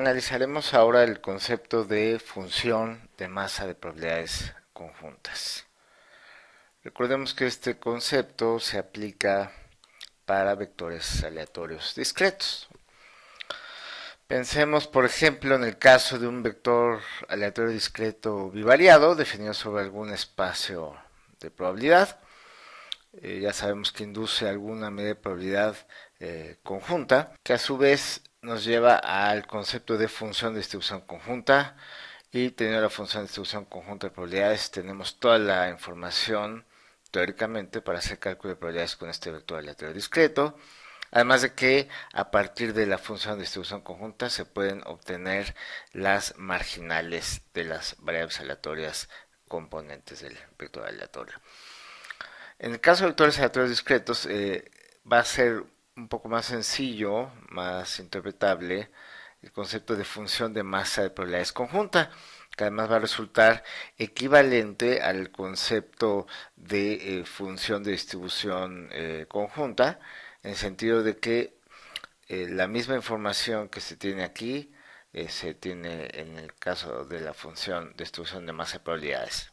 analizaremos ahora el concepto de función de masa de probabilidades conjuntas. Recordemos que este concepto se aplica para vectores aleatorios discretos. Pensemos, por ejemplo, en el caso de un vector aleatorio discreto bivariado definido sobre algún espacio de probabilidad. Ya sabemos que induce alguna medida de probabilidad conjunta, que a su vez nos lleva al concepto de función de distribución conjunta, y teniendo la función de distribución conjunta de probabilidades tenemos toda la información teóricamente para hacer cálculo de probabilidades con este vector aleatorio discreto. Además de que a partir de la función de distribución conjunta se pueden obtener las marginales de las variables aleatorias componentes del vector aleatorio. En el caso de vectores aleatorios discretos va a ser un poco más sencillo, más interpretable el concepto de función de masa de probabilidades conjunta, que además va a resultar equivalente al concepto de función de distribución conjunta, en el sentido de que la misma información que se tiene aquí se tiene en el caso de la función de distribución de masa de probabilidades.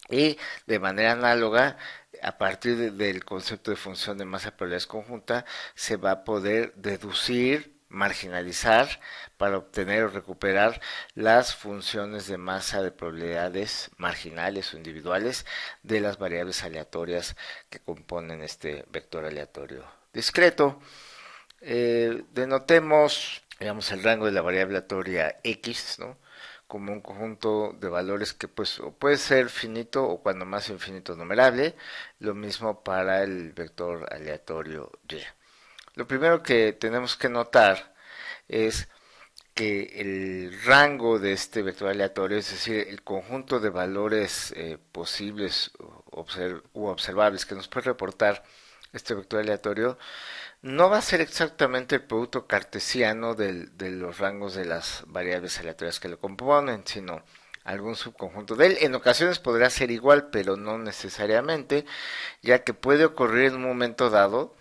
Y de manera análoga, a partir del concepto de función de masa de probabilidades conjunta, se va a poder deducir, marginalizar, para obtener o recuperar las funciones de masa de probabilidades marginales o individuales de las variables aleatorias que componen este vector aleatorio discreto. Denotemos, digamos, el rango de la variable aleatoria X, ¿no?, como un conjunto de valores que pues o puede ser finito o cuando más infinito numerable. Lo mismo para el vector aleatorio Y. Lo primero que tenemos que notar es que el rango de este vector aleatorio, es decir, el conjunto de valores posibles u observables que nos puede reportar este vector aleatorio, no va a ser exactamente el producto cartesiano de los rangos de las variables aleatorias que lo componen, sino algún subconjunto de él. En ocasiones podrá ser igual, pero no necesariamente, ya que puede ocurrir en un momento dado,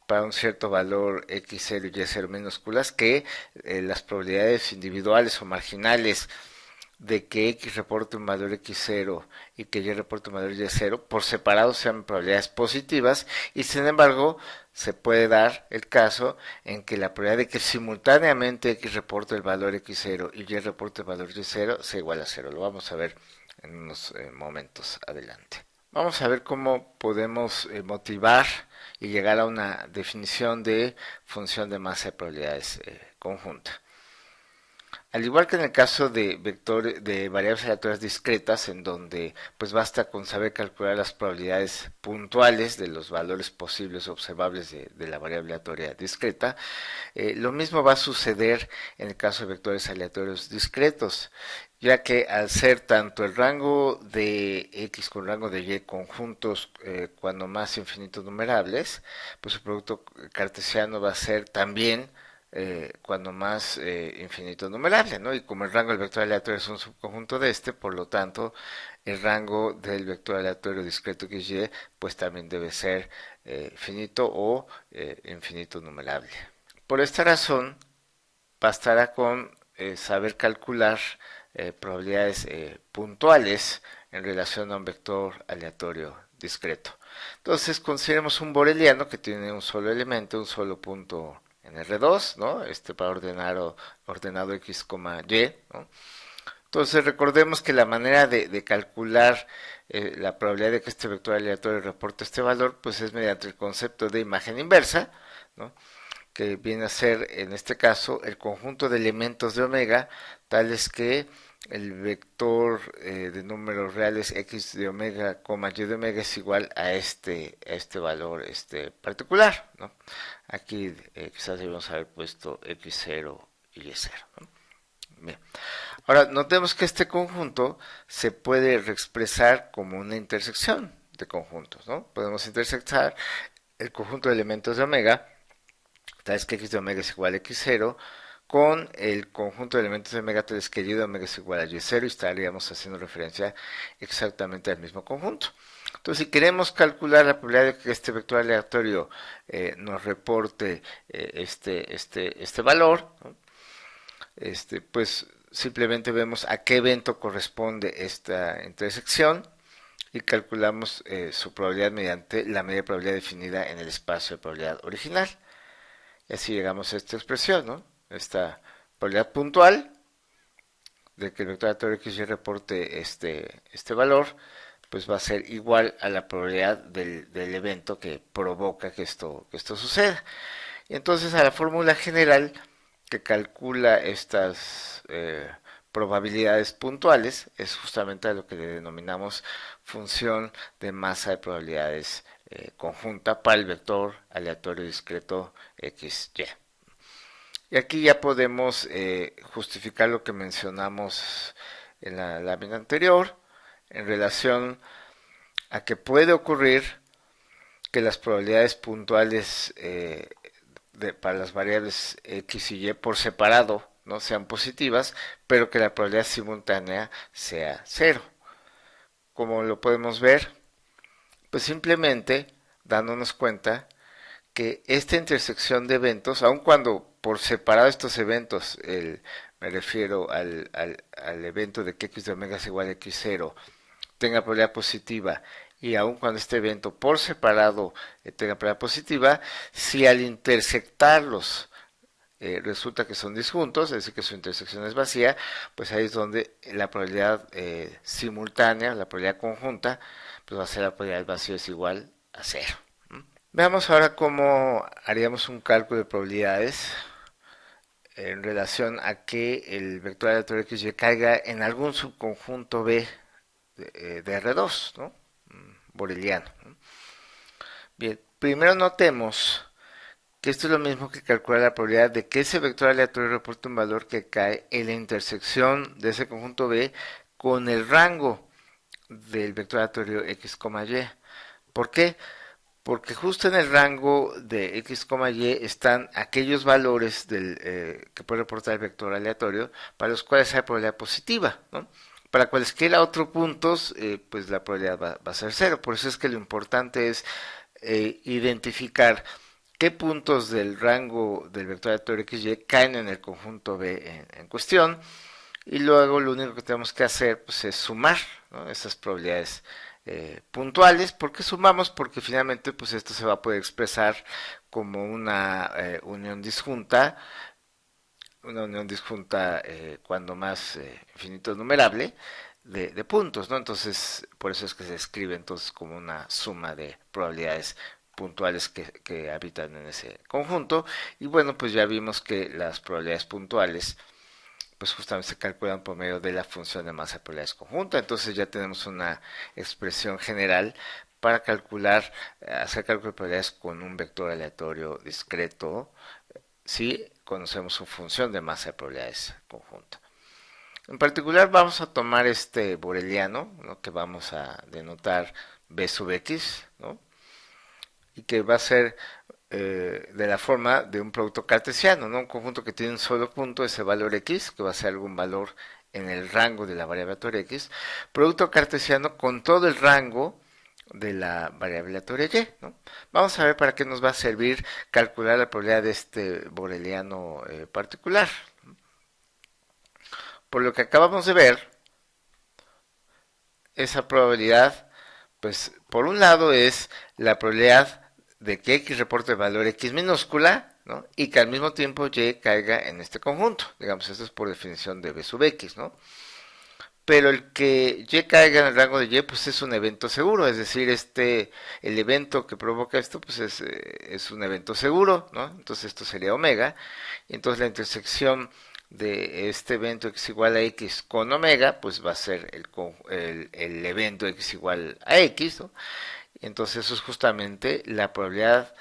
para un cierto valor x0 y y0 minúsculas, que las probabilidades individuales o marginales de que X reporte un valor X0 y que Y reporte un valor Y0 por separado sean probabilidades positivas, y sin embargo se puede dar el caso en que la probabilidad de que simultáneamente X reporte el valor X0 y Y reporte el valor Y0 sea igual a 0. Lo vamos a ver en unos momentos adelante. Vamos a ver cómo podemos motivar y llegar a una definición de función de masa de probabilidades conjunta. Al igual que en el caso de vectores de variables aleatorias discretas, en donde pues basta con saber calcular las probabilidades puntuales de los valores posibles o observables de la variable aleatoria discreta, lo mismo va a suceder en el caso de vectores aleatorios discretos, ya que al ser tanto el rango de X con el rango de Y conjuntos cuando más infinitos numerables, pues el producto cartesiano va a ser también cuando más infinito numerable, ¿no? Y como el rango del vector aleatorio es un subconjunto de este, por lo tanto, el rango del vector aleatorio discreto XY, pues también debe ser finito o infinito numerable. Por esta razón, bastará con saber calcular probabilidades puntuales en relación a un vector aleatorio discreto. Entonces, consideremos un boreliano que tiene un solo elemento, un solo punto en R2, ¿no? Para ordenado X, Y, ¿no? Entonces recordemos que la manera de calcular la probabilidad de que este vector aleatorio reporte este valor, pues es mediante el concepto de imagen inversa, ¿no?, que viene a ser en este caso el conjunto de elementos de omega, tales que el vector de números reales x de omega, y de omega es igual a este valor particular, ¿no? Aquí quizás debemos haber puesto x0 y y0, ¿no? Bien. Ahora, notemos que este conjunto se puede reexpresar como una intersección de conjuntos, ¿no? Podemos intersectar el conjunto de elementos de omega, tal vez que x de omega es igual a x0, con el conjunto de elementos de omega, tal vez que y de omega es igual a y0, y estaríamos haciendo referencia exactamente al mismo conjunto. Entonces, si queremos calcular la probabilidad de que este vector aleatorio nos reporte este valor, ¿no?, pues simplemente vemos a qué evento corresponde esta intersección y calculamos su probabilidad mediante la media de probabilidad definida en el espacio de probabilidad original. Y así llegamos a esta expresión, ¿no? Esta probabilidad puntual de que el vector aleatorio XY reporte este valor, pues va a ser igual a la probabilidad del evento que provoca que esto suceda. Y entonces a la fórmula general que calcula estas probabilidades puntuales es justamente a lo que le denominamos función de masa de probabilidades conjunta para el vector aleatorio discreto XY. Y aquí ya podemos justificar lo que mencionamos en la lámina anterior en relación a que puede ocurrir que las probabilidades puntuales para las variables X y Y por separado no sean positivas, pero que la probabilidad simultánea sea cero. Como lo podemos ver, pues simplemente dándonos cuenta que esta intersección de eventos, aun cuando por separado estos eventos, me refiero al evento de que x de omega es igual a x0, tenga probabilidad positiva, y aun cuando este evento por separado tenga probabilidad positiva, si al intersectarlos resulta que son disjuntos, es decir, que su intersección es vacía, pues ahí es donde la probabilidad simultánea, la probabilidad conjunta, pues va a ser la probabilidad del vacío es igual a cero. Veamos ahora cómo haríamos un cálculo de probabilidades en relación a que el vector aleatorio XY caiga en algún subconjunto B de R2, ¿no? Boreliano. Bien, primero notemos que esto es lo mismo que calcular la probabilidad de que ese vector aleatorio reporte un valor que cae en la intersección de ese conjunto B con el rango del vector aleatorio X, Y. ¿Por qué? Porque justo en el rango de X, Y están aquellos valores que puede reportar el vector aleatorio para los cuales hay probabilidad positiva, ¿no? Para cualesquiera otros puntos, pues la probabilidad va a ser cero. Por eso es que lo importante es identificar qué puntos del rango del vector aleatorio XY caen en el conjunto B en cuestión. Y luego lo único que tenemos que hacer pues, es sumar, ¿no?, esas probabilidades puntuales. ¿Por qué sumamos? Porque finalmente pues esto se va a poder expresar como una unión disjunta cuando más infinito numerable de puntos, ¿no? Entonces, por eso es que se escribe entonces como una suma de probabilidades puntuales que habitan en ese conjunto. Y bueno, pues ya vimos que las probabilidades puntuales pues justamente se calculan por medio de la función de masa de probabilidades conjunta. Entonces ya tenemos una expresión general para calcular, hacer cálculo de probabilidades con un vector aleatorio discreto si conocemos su función de masa de probabilidades conjunta. En particular vamos a tomar este boreliano, ¿no?, que vamos a denotar B sub x, ¿no?, y que va a ser de la forma de un producto cartesiano, ¿no? Un conjunto que tiene un solo punto, ese valor x, que va a ser algún valor en el rango de la variable aleatoria x, producto cartesiano con todo el rango de la variable aleatoria y, ¿no? Vamos a ver para qué nos va a servir calcular la probabilidad de este boreliano particular. Por lo que acabamos de ver, esa probabilidad, pues por un lado es la probabilidad de que X reporte el valor X minúscula, ¿no?, y que al mismo tiempo Y caiga en este conjunto. Digamos, esto es por definición de B sub X, ¿no? Pero el que Y caiga en el rango de Y, pues es un evento seguro, es decir, el evento que provoca esto, pues es un evento seguro, ¿no? Entonces esto sería omega, y entonces la intersección de este evento x igual a x con omega, pues va a ser el evento x igual a x, ¿no? Entonces eso es justamente la probabilidad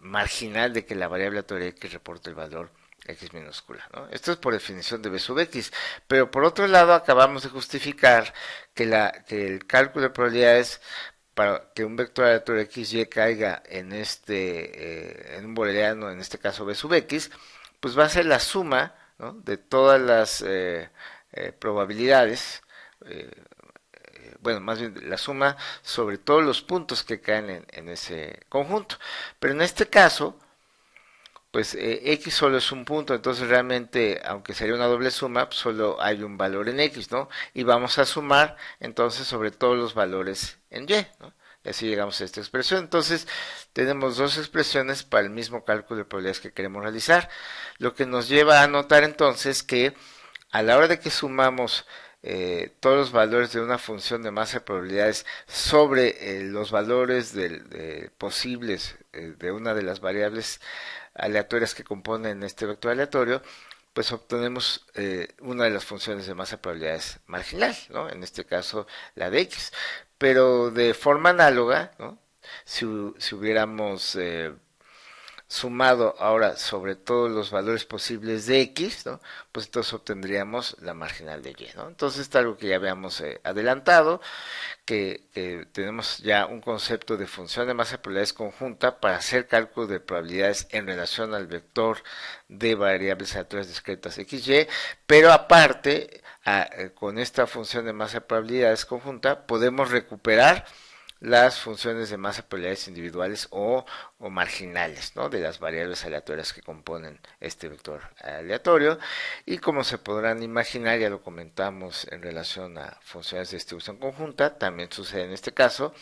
marginal de que la variable aleatoria x reporte el valor x minúscula, ¿no? Esto es por definición de B sub x, pero por otro lado acabamos de justificar que el cálculo de probabilidades para que un vector aleatorio XY caiga en un booleano, en este caso B sub x, pues va a ser la suma, ¿no?, de todas las probabilidades, eh, bueno, más bien la suma sobre todos los puntos que caen en ese conjunto. Pero en este caso, pues X solo es un punto, entonces realmente, aunque sería una doble suma, pues, solo hay un valor en X, ¿no? Y vamos a sumar entonces sobre todos los valores en Y, ¿no? Y así llegamos a esta expresión. Entonces, tenemos dos expresiones para el mismo cálculo de probabilidades que queremos realizar, lo que nos lleva a notar entonces que a la hora de que sumamos todos los valores de una función de masa de probabilidades sobre los valores posibles de una de las variables aleatorias que componen este vector aleatorio, pues obtenemos una de las funciones de masa de probabilidades marginal, ¿no? En este caso la de X. Pero de forma análoga, ¿no? Si hubiéramos sumado ahora sobre todos los valores posibles de X, ¿no? Pues entonces obtendríamos la marginal de Y, ¿no? Entonces está algo que ya habíamos adelantado, que tenemos ya un concepto de función de masa de probabilidades conjunta para hacer cálculo de probabilidades en relación al vector de variables aleatorias discretas XY, pero aparte, con esta función de masa de probabilidades conjunta, podemos recuperar las funciones de masa de probabilidades individuales o marginales, ¿no? De las variables aleatorias que componen este vector aleatorio. Y como se podrán imaginar, ya lo comentamos en relación a funciones de distribución conjunta, también sucede en este caso,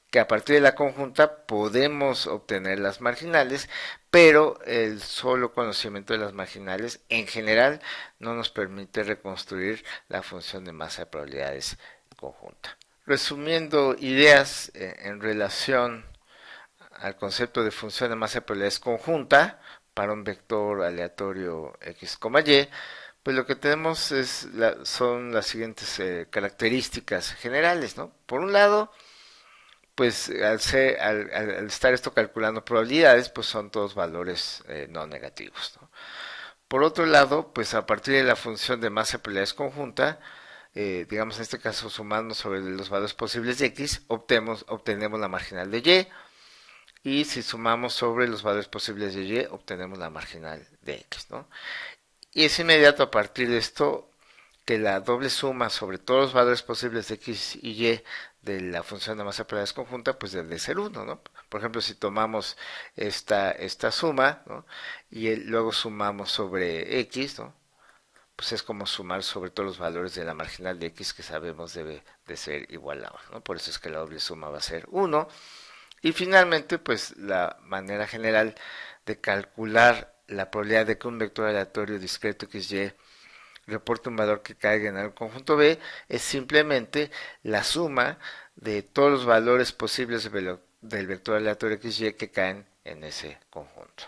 que a partir de la conjunta podemos obtener las marginales, pero el solo conocimiento de las marginales en general no nos permite reconstruir la función de masa de probabilidades conjunta. Resumiendo ideas en relación al concepto de función de masa de probabilidades conjunta para un vector aleatorio x, y, pues lo que tenemos son las siguientes características generales, ¿no? Por un lado, pues al estar esto calculando probabilidades, pues son todos valores no negativos, ¿no? Por otro lado, pues a partir de la función de masa de probabilidades conjunta, digamos en este caso sumando sobre los valores posibles de X, obtenemos la marginal de Y, y si sumamos sobre los valores posibles de Y, obtenemos la marginal de X, ¿no? Y es inmediato a partir de esto que la doble suma sobre todos los valores posibles de X y Y de la función de masa de probabilidades conjunta, pues debe ser 1, ¿no? Por ejemplo, si tomamos esta suma, ¿no? Y luego sumamos sobre X, ¿no? Pues es como sumar sobre todos los valores de la marginal de X que sabemos debe de ser igual a 1, ¿no? Por eso es que la doble suma va a ser 1. Y finalmente, pues la manera general de calcular la probabilidad de que un vector aleatorio discreto XY reporte un valor que caiga en el conjunto B es simplemente la suma de todos los valores posibles del vector aleatorio XY que caen en ese conjunto.